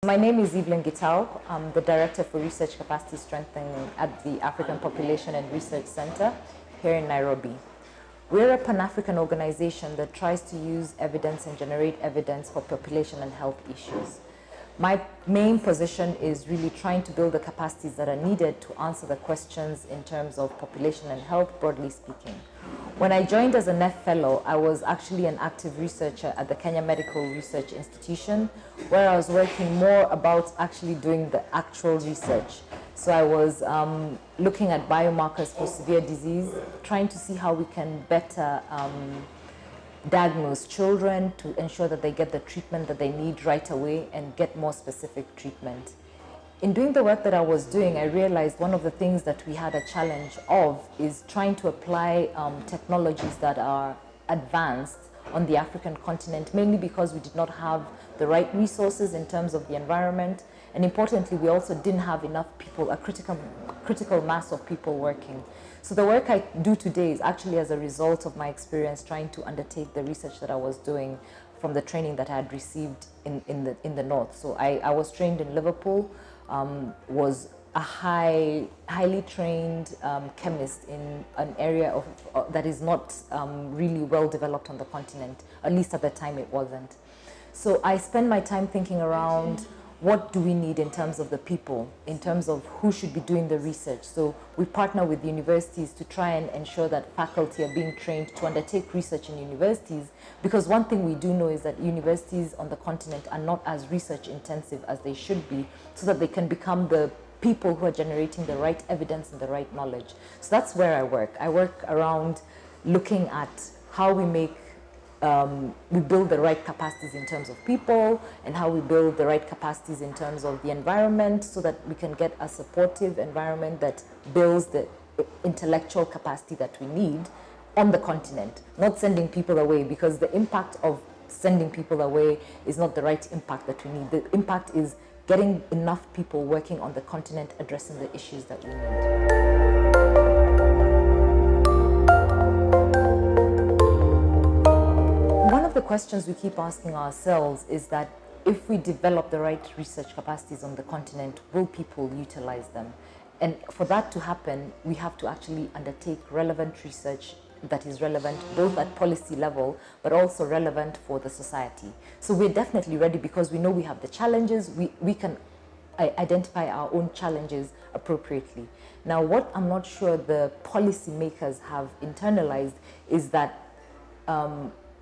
My name is Evelyn Gitau. I'm the Director for Research Capacity Strengthening at the African Population and Research Center here in Nairobi. We're a Pan-African organization that tries to use evidence and generate evidence for population and health issues. My main position is really trying to build the capacities that are needed to answer the questions in terms of population and health, broadly speaking. When I joined as a NEF fellow, I was actually an active researcher at the Kenya Medical Research Institution, where I was working more about actually doing the actual research. So I was looking at biomarkers for severe disease, trying to see how we can better diagnose children to ensure that they get the treatment that they need right away and get more specific treatment. In doing the work that I was doing, I realized one of the things that we had a challenge of is trying to apply technologies that are advanced on the African continent, mainly because we did not have the right resources in terms of the environment, and importantly, we also didn't have enough people, a critical mass of people working. So the work I do today is actually as a result of my experience trying to undertake the research that I was doing from the training that I had received in the north. So I was trained in Liverpool, was a highly trained chemist in an area that is not really well developed on the continent, at least at the time it wasn't. So I spend my time thinking around what do we need in terms of the people, in terms of who should be doing the research. So we partner with universities to try and ensure that faculty are being trained to undertake research in universities, because one thing we do know is that universities on the continent are not as research intensive as they should be, so that they can become the people who are generating the right evidence and the right knowledge. So that's where I work. I work around looking at how we make we build the right capacities in terms of people, and how we build the right capacities in terms of the environment, so that we can get a supportive environment that builds the intellectual capacity that we need on the continent, not sending people away, because the impact of sending people away is not the right impact that we need. The impact is getting enough people working on the continent addressing the issues that we need. The questions we keep asking ourselves is that if we develop the right research capacities on the continent, will people utilize them? And for that to happen, we have to actually undertake relevant research that is relevant both at policy level, but also relevant for the society. So we're definitely ready, because we know we have the challenges. We can identify our own challenges appropriately. Now, what I'm not sure the policy makers have internalized is that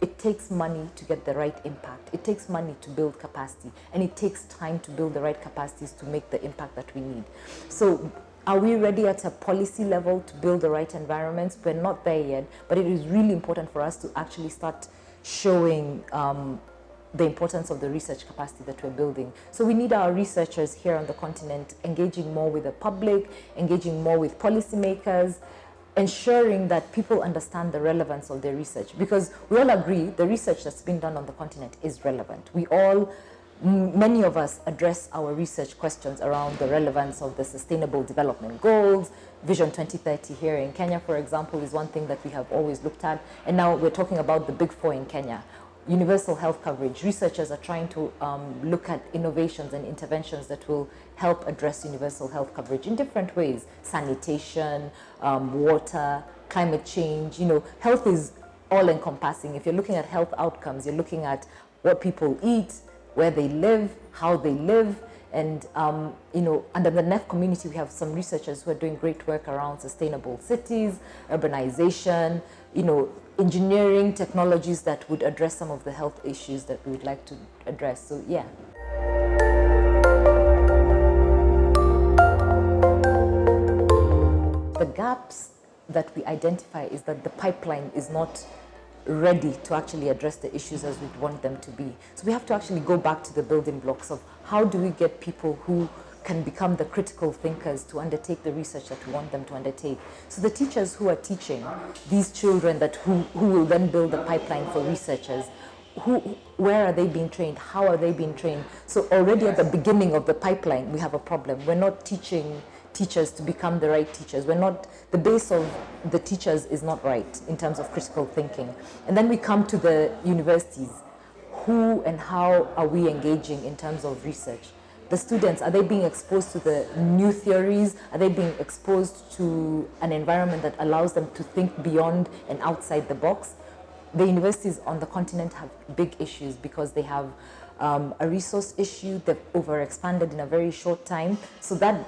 it takes money to get the right impact. It takes money to build capacity, and it takes time to build the right capacities to make the impact that we need. So are we ready at a policy level to build the right environments? We're not there yet, but it is really important for us to actually start showing the importance of the research capacity that we're building. So we need our researchers here on the continent engaging more with the public, engaging more with policymakers, ensuring that people understand the relevance of their research, because we all agree the research that's being done on the continent is relevant. Many of us address our research questions around the relevance of the Sustainable Development Goals. Vision 2030 here in Kenya, for example, is one thing that we have always looked at. And now we're talking about the big four in Kenya. Universal health coverage. Researchers are trying to look at innovations and interventions that will help address universal health coverage in different ways. Sanitation, water, climate change. You know, health is all-encompassing. If you're looking at health outcomes, you're looking at what people eat, where they live, how they live. And, you know, under the NEF community, we have some researchers who are doing great work around sustainable cities, urbanization, you know, engineering technologies that would address some of the health issues that we would like to address. So, yeah. The gaps that we identify is that the pipeline is not ready to actually address the issues as we want them to be. So we have to actually go back to the building blocks of how do we get people who can become the critical thinkers to undertake the research that we want them to undertake. So the teachers who are teaching these children who will then build the pipeline for researchers, where are they being trained? How are they being trained? So already at the beginning of the pipeline, we have a problem. We're not teaching teachers to become the right teachers. The base of the teachers is not right in terms of critical thinking. And then we come to the universities. Who and how are we engaging in terms of research? the students, are they being exposed to the new theories? Are they being exposed to an environment that allows them to think beyond and outside the box? The universities on the continent have big issues because they have a resource issue. They've overexpanded in a very short time. So that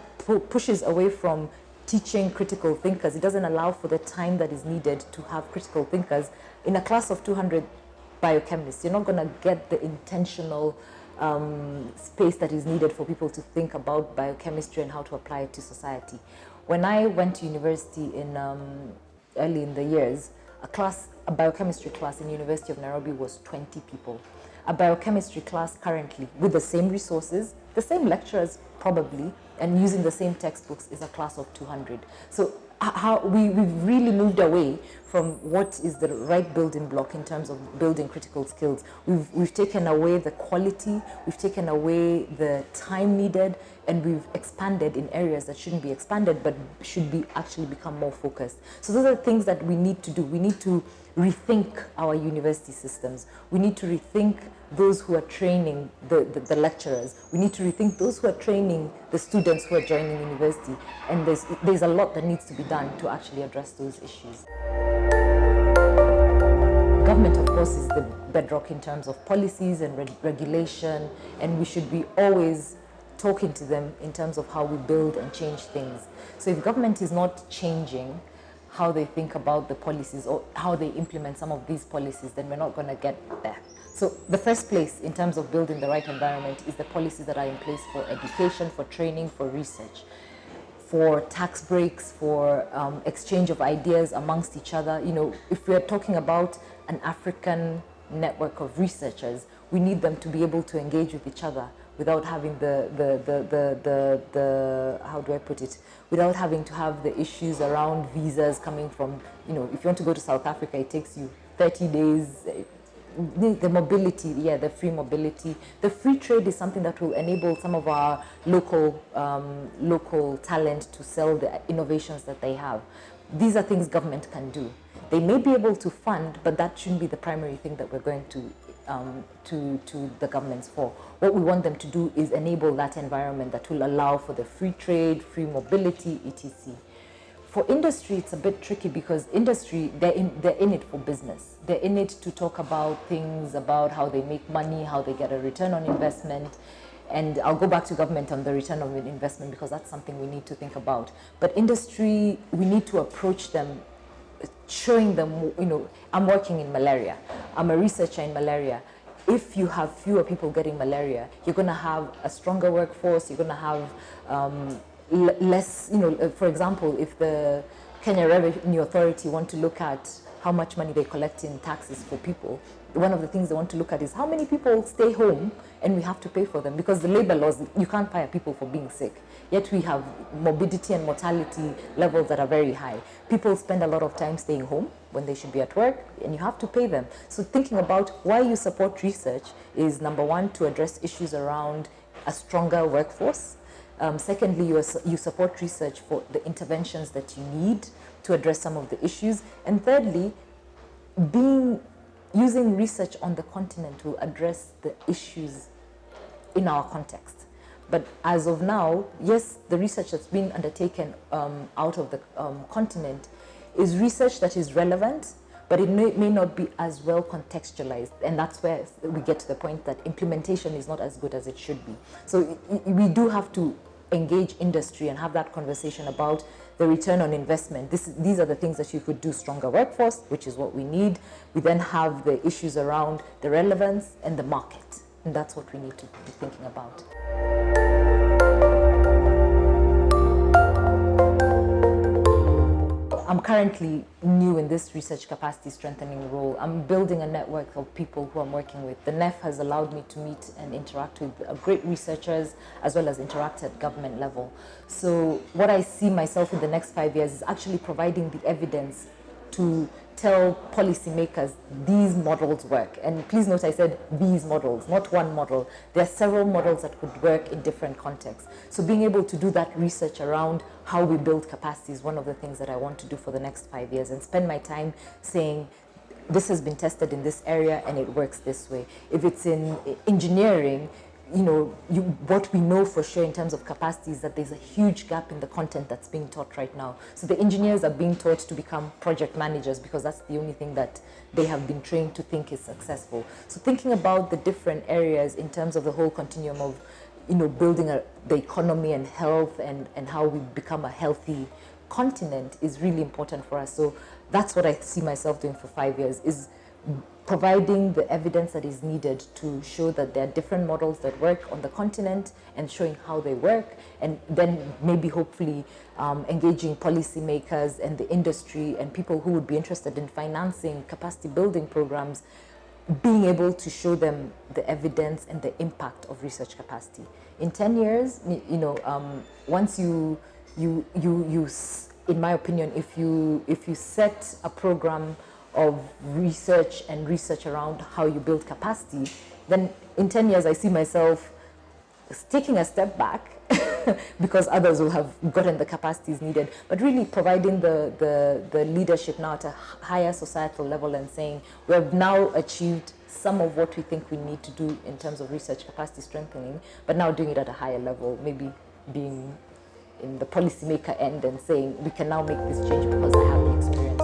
pushes away from teaching critical thinkers. It doesn't allow for the time that is needed to have critical thinkers. In a class of 200 biochemists, you're not going to get the intentional space that is needed for people to think about biochemistry and how to apply it to society. When I went to university in early in the years, a biochemistry class in the University of Nairobi was 20 people. A biochemistry class currently, with the same resources, the same lecturers probably, and using the same textbooks, is a class of 200. So we've really moved away from what is the right building block in terms of building critical skills. We've taken away the quality, we've taken away the time needed, and we've expanded in areas that shouldn't be expanded but should be actually become more focused. So those are the things that we need to do. We need to rethink our university systems. We need to rethink those who are training the lecturers. We need to rethink those who are training the students who are joining university. And there's a lot that needs to be done to actually address those issues. Government, of course, is the bedrock in terms of policies and regulation, and we should be always talking to them in terms of how we build and change things. So if government is not changing how they think about the policies or how they implement some of these policies, then we're not going to get there. So the first place in terms of building the right environment is the policies that are in place for education, for training, for research, for tax breaks, for exchange of ideas amongst each other. You know, if we're talking about an African network of researchers, we need them to be able to engage with each other without having how do I put it, without having to have the issues around visas coming from, you know, if you want to go to South Africa, it takes you 30 days. The mobility, the free mobility. The free trade is something that will enable some of our local talent to sell the innovations that they have. These are things government can do. They may be able to fund, but that shouldn't be the primary thing that we're going to the governments for. What we want them to do is enable that environment that will allow for the free trade, free mobility, etc. For industry, it's a bit tricky because industry, they're in it for business. They're in it to talk about things about how they make money, how they get a return on investment. And I'll go back to government on the return on investment because that's something we need to think about. But industry, we need to approach them showing them, you know, I'm working in malaria. I'm a researcher in malaria. If you have fewer people getting malaria, you're going to have a stronger workforce. You're going to have less, you know, for example, if the Kenya Revenue Authority want to look at how much money they collect in taxes for people, one of the things they want to look at is how many people stay home and we have to pay for them, because the labor laws, you can't fire people for being sick. Yet we have morbidity and mortality levels that are very high. People spend a lot of time staying home when they should be at work, and you have to pay them. So thinking about why you support research is, number one, to address issues around a stronger workforce. Secondly, you support research for the interventions that you need to address some of the issues. And thirdly, using research on the continent to address the issues in our context. But as of now, yes, the research that's been undertaken out of the continent is research that is relevant, but it may not be as well contextualized. And that's where we get to the point that implementation is not as good as it should be. So we do have to engage industry and have that conversation about the return on investment. These are the things that you could do: stronger workforce, which is what we need. We then have the issues around the relevance and the market. And that's what we need to be thinking about. I'm currently new in this research capacity strengthening role. I'm building a network of people who I'm working with. The NEF has allowed me to meet and interact with great researchers, as well as interact at government level. So what I see myself in the next 5 years is actually providing the evidence to tell policymakers these models work. And please note I said these models, not one model. There are several models that could work in different contexts. So being able to do that research around how we build capacity is one of the things that I want to do for the next 5 years, and spend my time saying, this has been tested in this area and it works this way. If it's in engineering, what we know for sure in terms of capacity is that there's a huge gap in the content that's being taught right now. So the engineers are being taught to become project managers because that's the only thing that they have been trained to think is successful. So thinking about the different areas in terms of the whole continuum of, building the economy and health and how we become a healthy continent is really important for us. So that's what I see myself doing for 5 years, is providing the evidence that is needed to show that there are different models that work on the continent and showing how they work, and then maybe hopefully engaging policymakers and the industry and people who would be interested in financing capacity building programs, being able to show them the evidence and the impact of research capacity. In 10 years, once you, in my opinion, if you set a program of research and research around how you build capacity, then in 10 years I see myself taking a step back because others will have gotten the capacities needed, but really providing the leadership now at a higher societal level and saying we have now achieved some of what we think we need to do in terms of research capacity strengthening, but now doing it at a higher level, maybe being in the policymaker end and saying we can now make this change because I have the experience.